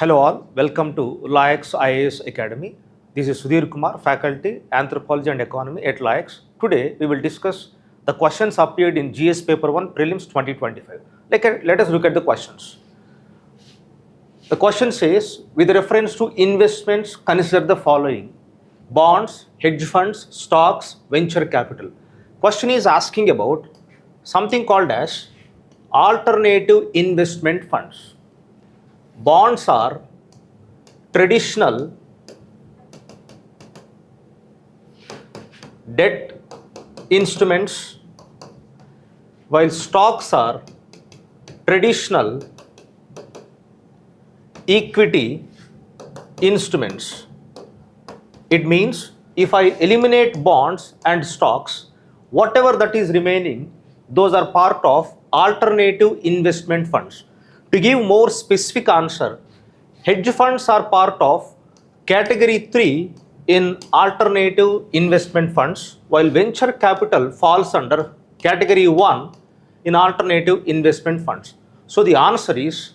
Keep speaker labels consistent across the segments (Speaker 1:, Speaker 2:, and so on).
Speaker 1: Hello all, welcome to Laexcellence IAS Academy. This is Sudheer Kumar, Faculty, Anthropology and Economy at Laexcellence. Today we will discuss the questions appeared in GS Paper 1 Prelims 2025. Let us look at the questions. The question says, with reference to investments, consider the following: bonds, hedge funds, stocks, venture capital. Question is asking about something called as alternative investment funds. Bonds are traditional debt instruments, while stocks are traditional equity instruments. It means if I eliminate bonds and stocks, whatever that is remaining, those are part of alternative investment funds. To give more specific answer, hedge funds are part of category 3 in alternative investment funds, while venture capital falls under category 1 in alternative investment funds. So the answer is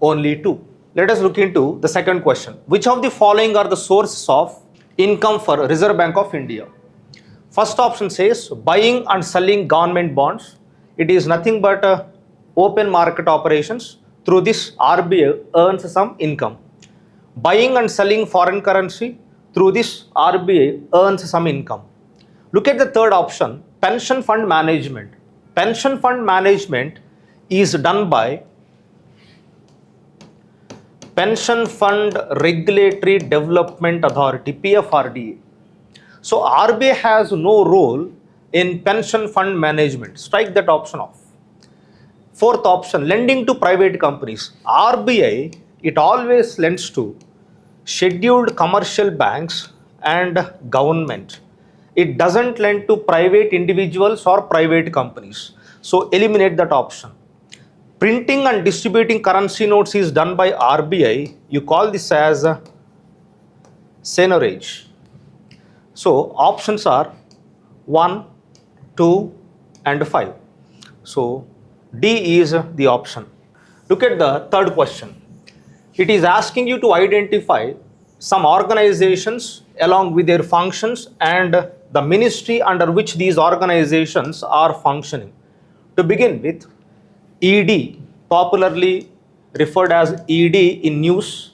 Speaker 1: only 2. Let us look into the second question. Which of the following are the sources of income for Reserve Bank of India? First option says buying and selling government bonds. It is nothing but open market operations. Through this, RBI earns some income. Buying and selling foreign currency. Through this, RBI earns some income. Look at the third option, pension fund management. Pension fund management is done by Pension Fund Regulatory Development Authority, PFRDA. So RBI has no role in pension fund management. Strike that option off. Fourth option, lending to private companies. RBI, it always lends to scheduled commercial banks and government. It doesn't lend to private individuals or private companies. So eliminate that option. Printing and distributing currency notes is done by RBI. You call this as seigniorage. So options are 1, 2 and 5. So D is the option. Look at the third question. It is asking you to identify some organizations along with their functions and the ministry under which these organizations are functioning. To begin with, ED, popularly referred as ED in news,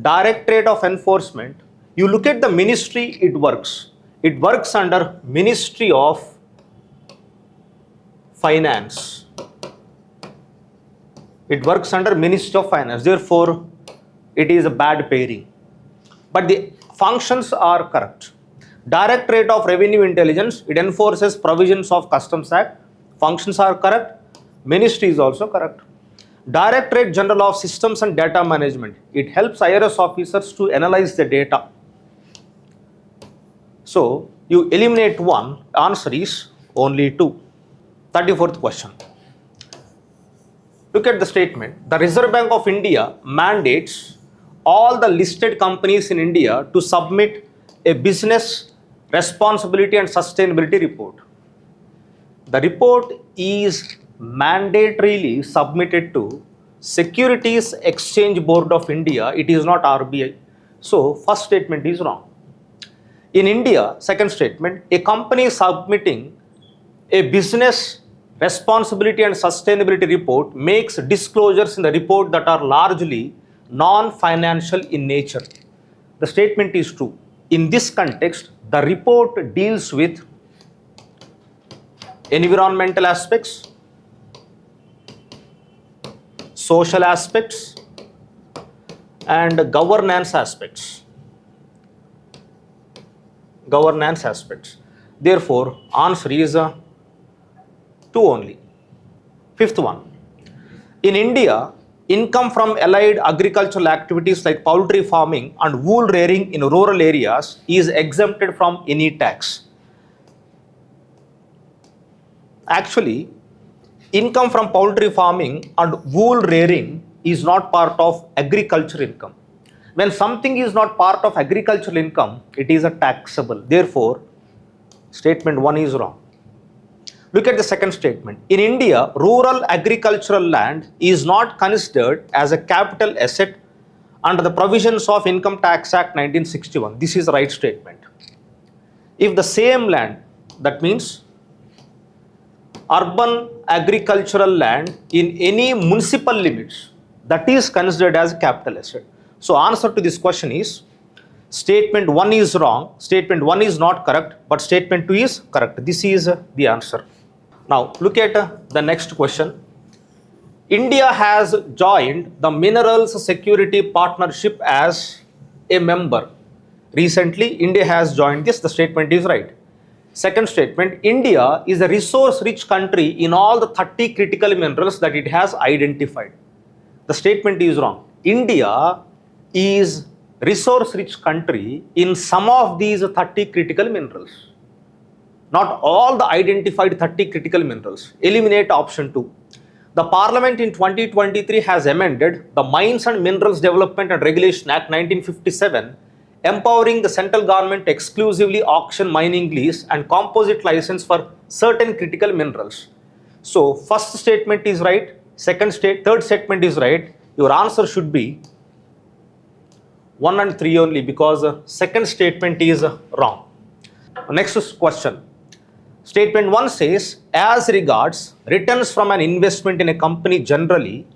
Speaker 1: Directorate of Enforcement. You look at the ministry it works. It works under Ministry of Finance. It works under Ministry of Finance. Therefore, it is a bad pairing. But the functions are correct. Directorate of Revenue Intelligence, it enforces provisions of Customs Act. Functions are correct. Ministry is also correct. Directorate General of Systems and Data Management, it helps IRS officers to analyze the data. So you eliminate 1, answer is only 2. 34th question. Look at the statement. The Reserve Bank of India mandates all the listed companies in India to submit a business responsibility and sustainability report. The report is mandatorily submitted to Securities Exchange Board of India. It is not RBI. So first statement is wrong. In India, second statement, a company submitting a business responsibility and sustainability report makes disclosures in the report that are largely non-financial in nature. The statement is true. In this context, the report deals with environmental aspects, social aspects, and governance aspects. Governance aspects. Therefore, answer is 2 only. Fifth one. In India, income from allied agricultural activities like poultry farming and wool rearing in rural areas is exempted from any tax. Actually, income from poultry farming and wool rearing is not part of agricultural income. When something is not part of agricultural income, it is a taxable. Therefore, statement 1 is wrong. Look at the second statement. In India, rural agricultural land is not considered as a capital asset under the provisions of Income Tax Act 1961. This is the right statement. If the same land, that means urban agricultural land in any municipal limits, that is considered as capital asset. So answer to this question is statement 1 is wrong, statement 1 is not correct, but statement 2 is correct. This is the answer. Now look at the next question. India has joined the Minerals Security Partnership as a member. Recently, India has joined this. The statement is right. Second statement, India is a resource-rich country in all the 30 critical minerals that it has identified. The statement is wrong. India is resource-rich country in some of these 30 critical minerals. Not all the identified 30 critical minerals. Eliminate option 2. The Parliament in 2023 has amended the Mines and Minerals Development and Regulation Act 1957, empowering the central government to exclusively auction mining lease and composite license for certain critical minerals. So first statement is right, third statement is right. Your answer should be 1 and 3 only, because second statement is wrong. Next question. Statement 1 says, as regards returns from an investment in a company generally,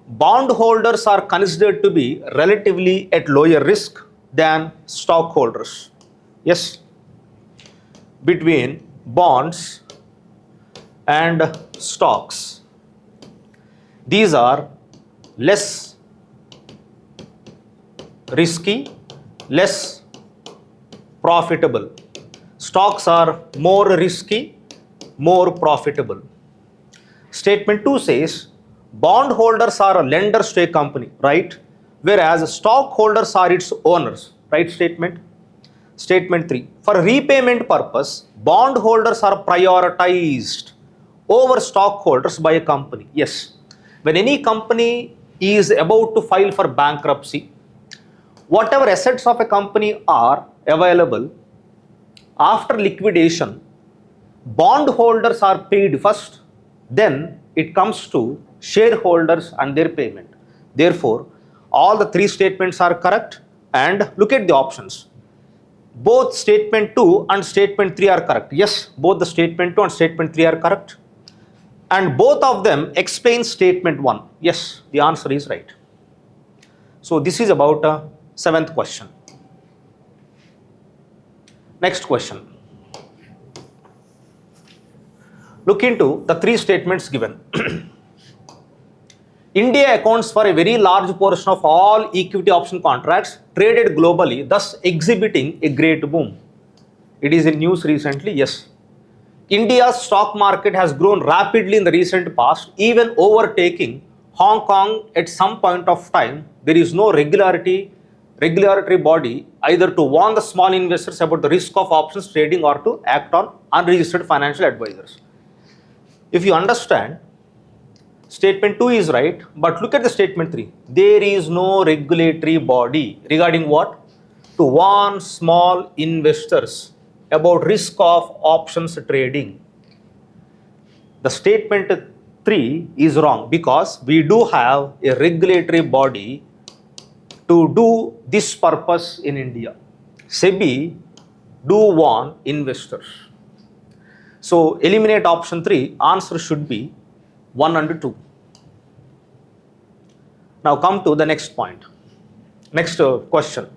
Speaker 1: bondholders are considered to be relatively at lower risk than stockholders. Yes, between bonds and stocks, these are less risky, less profitable. Stocks are more risky, more profitable. Statement 2 says bondholders are lenders to a company, right? Whereas stockholders are its owners, right statement? Statement 3, for repayment purpose, bondholders are prioritized over stockholders by a company. Yes, when any company is about to file for bankruptcy, whatever assets of a company are available, after liquidation, bondholders are paid first, then it comes to shareholders and their payment. Therefore, all the 3 statements are correct, and look at the options. Both statement 2 and statement 3 are correct. Yes, both the statement 2 and statement 3 are correct. And both of them explain statement 1. Yes, the answer is right. So this is about 7th question. Next question. Look into the 3 statements given. India accounts for a very large portion of all equity option contracts traded globally, thus exhibiting a great boom. It is in news recently. Yes. India's stock market has grown rapidly in the recent past, even overtaking Hong Kong at some point of time. There is no regulatory body either to warn the small investors about the risk of options trading or to act on unregistered financial advisors. If you understand, statement 2 is right, but look at the statement 3. There is no regulatory body regarding what? To warn small investors about risk of options trading. The statement 3 is wrong because we do have a regulatory body to do this purpose in India. SEBI do warn investors. So eliminate option 3. Answer should be 1 and 2. Now come to the next point. Next question.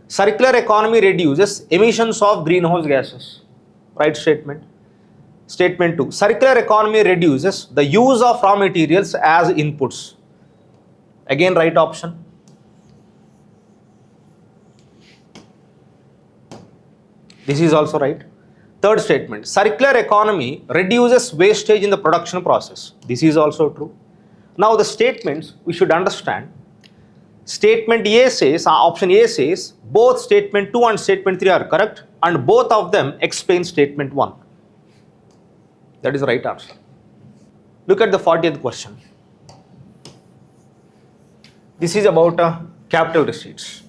Speaker 1: Circular economy reduces emissions of greenhouse gases. Right statement. Statement 2. Circular economy reduces the use of raw materials as inputs. Again, right option. This is also right. Third statement. Circular economy reduces wastage in the production process. This is also true. Now the statements we should understand. Statement A says, option A says, both statement 2 and statement 3 are correct, and both of them explain statement 1. That is the right answer. Look at the 40th question. This is about capital receipts.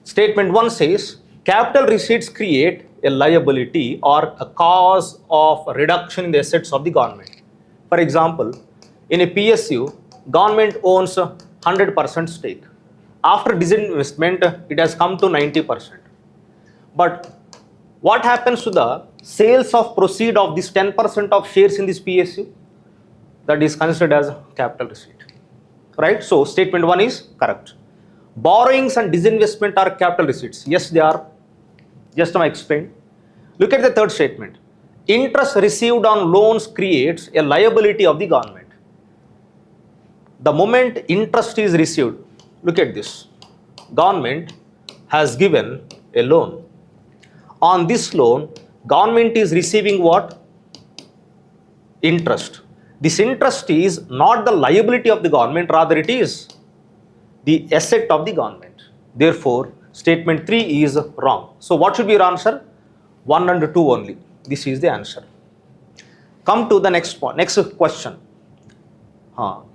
Speaker 1: Statement 1 says, capital receipts create a liability or a cause of reduction in the assets of the government. For example, in a PSU, government owns 100% stake. After disinvestment, it has come to 90%. But what happens to the sales of proceed of this 10% of shares in this PSU? That is considered as capital receipt. Right? So statement 1 is correct. Borrowings and disinvestment are capital receipts. Yes, they are. Just now I explained. Look at the third statement. Interest received on loans creates a liability of the government. The moment interest is received, look at this. Government has given a loan. On this loan, government is receiving what? Interest. This interest is not the liability of the government, rather it is the asset of the government. Therefore, statement 3 is wrong. So what should be your answer? 1 and 2 only. This is the answer. Come to the next point, next question.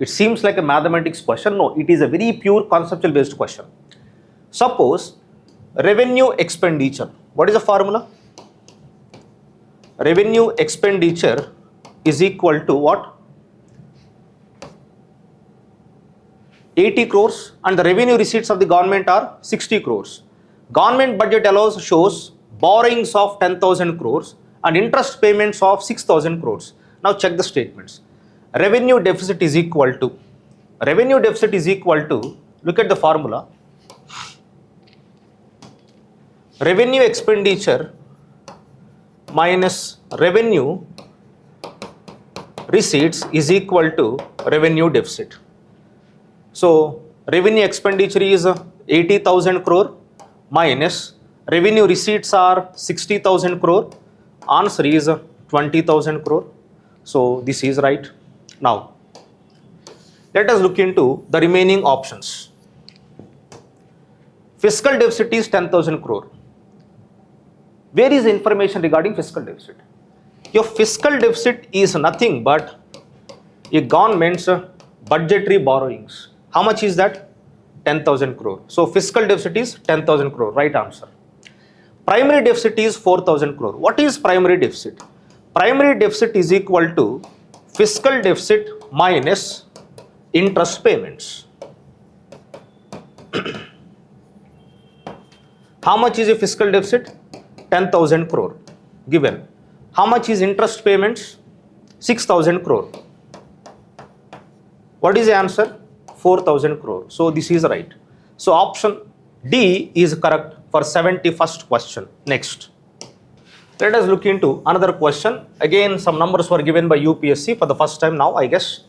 Speaker 1: It seems like a mathematics question. No, it is a very pure conceptual based question. Suppose revenue expenditure. What is the formula? Revenue expenditure is equal to what? 80 crores and the revenue receipts of the government are 60 crores. Government budget shows borrowings of 10,000 crores and interest payments of 6,000 crores. Now check the statements. Revenue deficit is equal to, look at the formula. Revenue expenditure minus revenue receipts is equal to revenue deficit. So revenue expenditure is 80,000 crore minus revenue receipts are 60,000 crore. Answer is 20,000 crore. So this is right. Now let us look into the remaining options. Fiscal deficit is 10,000 crore. Where is the information regarding fiscal deficit? Your fiscal deficit is nothing but a government's budgetary borrowings. How much is that? 10,000 crore. So fiscal deficit is 10,000 crore. Right answer. Primary deficit is 4,000 crore. What is primary deficit? Primary deficit is equal to fiscal deficit minus interest payments. How much is a fiscal deficit? 10,000 crore given. How much is interest payments? 6,000 crore. What is the answer? 4,000 crore. So this is right. So option D is correct for 71st question. Next. Let us look into another question. Again, some numbers were given by UPSC for the first time now, I guess.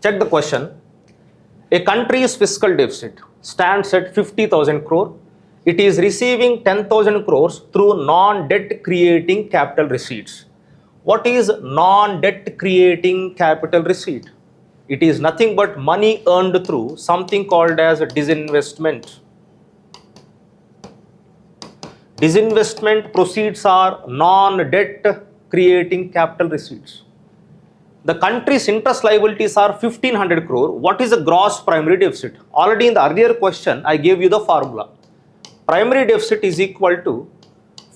Speaker 1: Check the question. A country's fiscal deficit stands at 50,000 crore. It is receiving 10,000 crores through non-debt creating capital receipts. What is non-debt creating capital receipt? It is nothing but money earned through something called as disinvestment. Disinvestment proceeds are non-debt creating capital receipts. The country's interest liabilities are 1,500 crore. What is the gross primary deficit? Already in the earlier question, I gave you the formula. Primary deficit is equal to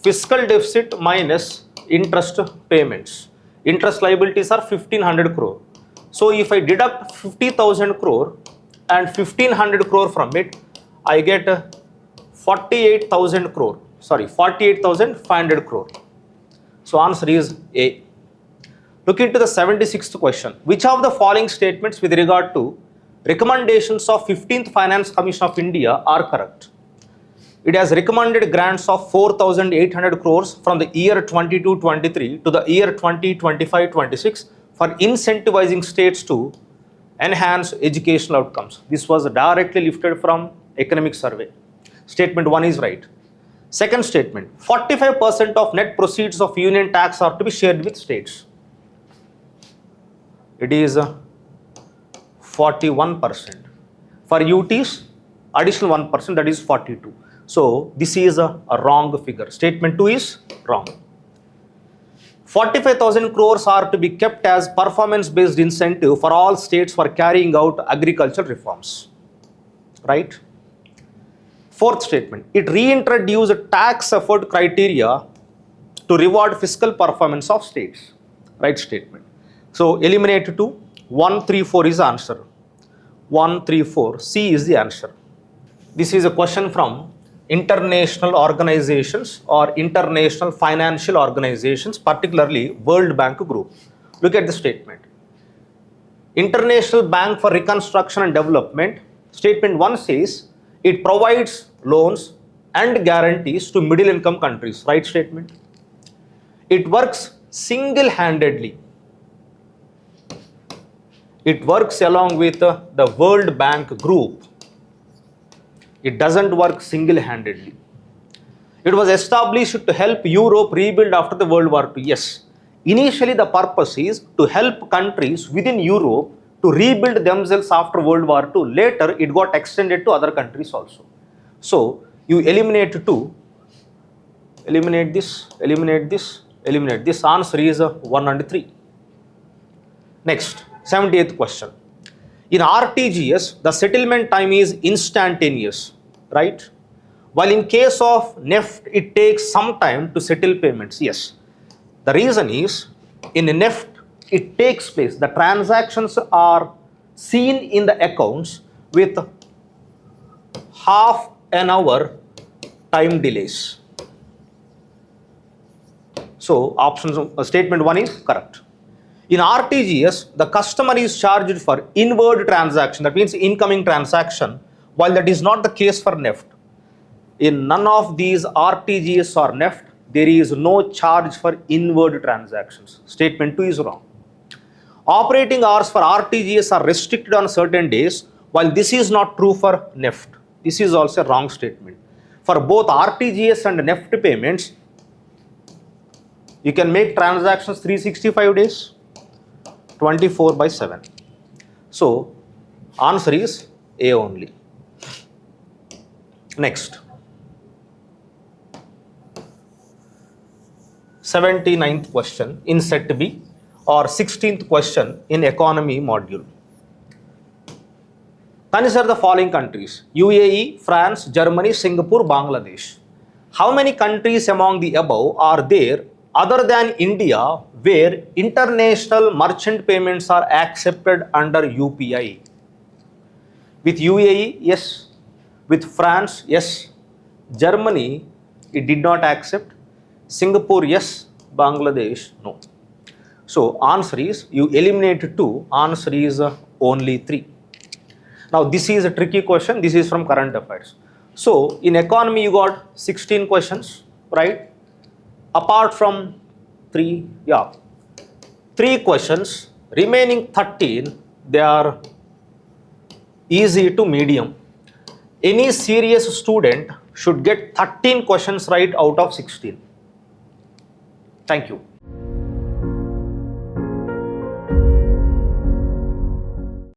Speaker 1: fiscal deficit minus interest payments. Interest liabilities are 1,500 crore. So if I deduct 50,000 crore and 1,500 crore from it, I get 48,000 crore. Sorry, 48,500 crore. So answer is A. Look into the 76th question. Which of the following statements with regard to recommendations of 15th Finance Commission of India are correct? It has recommended grants of 4,800 crores from the year 22-23 to the year 2025-26 for incentivizing states to enhance educational outcomes. This was directly lifted from economic survey. Statement 1 is right. Second statement, 45% of net proceeds of union tax are to be shared with states. It is 41%. For UTs, additional 1%, that is 42. So this is a wrong figure. Statement 2 is wrong. 45,000 crores are to be kept as performance-based incentive for all states for carrying out agricultural reforms. Right? Fourth statement, it reintroduced tax effort criteria to reward fiscal performance of states. Right statement. So eliminate 2. 134 is the answer. 134, C is the answer. This is a question from international organizations or international financial organizations, particularly World Bank Group. Look at the statement. International Bank for Reconstruction and Development, statement 1 says it provides loans and guarantees to middle income countries, right statement. It works single-handedly. It works along with the World Bank Group. It doesn't work single-handedly. It was established to help Europe rebuild after the World War II. Yes. Initially, the purpose is to help countries within Europe to rebuild themselves after World War II. Later, it got extended to other countries also. So, you eliminate 2, eliminate this, eliminate this, eliminate this. Answer is 1 and 3. Next, 78th question. In RTGS, the settlement time is instantaneous, right? While in case of NEFT, it takes some time to settle payments. Yes. The reason is, in NEFT, it takes place. The transactions are seen in the accounts with half an hour time delays. So, statement 1 is correct. In RTGS, the customer is charged for inward transaction, that means incoming transaction, while that is not the case for NEFT. In none of these RTGS or NEFT, there is no charge for inward transactions. Statement 2 is wrong. Operating hours for RTGS are restricted on certain days, while this is not true for NEFT. This is also a wrong statement. For both RTGS and NEFT payments, you can make transactions 365 days. 24/7. So, answer is A only. Next, 79th question in set B or 16th question in economy module. Consider the following countries: UAE, France, Germany, Singapore, Bangladesh. How many countries among the above are there other than India where international merchant payments are accepted under UPI? With UAE, yes. With France, yes. Germany, it did not accept. Singapore, yes. Bangladesh, no. So, answer is, you eliminate 2, answer is only 3. Now, this is a tricky question. This is from current affairs. So, in economy, you got 16 questions, right? Apart from 3 questions, remaining 13, they are easy to medium. Any serious student should get 13 questions right out of 16. Thank you.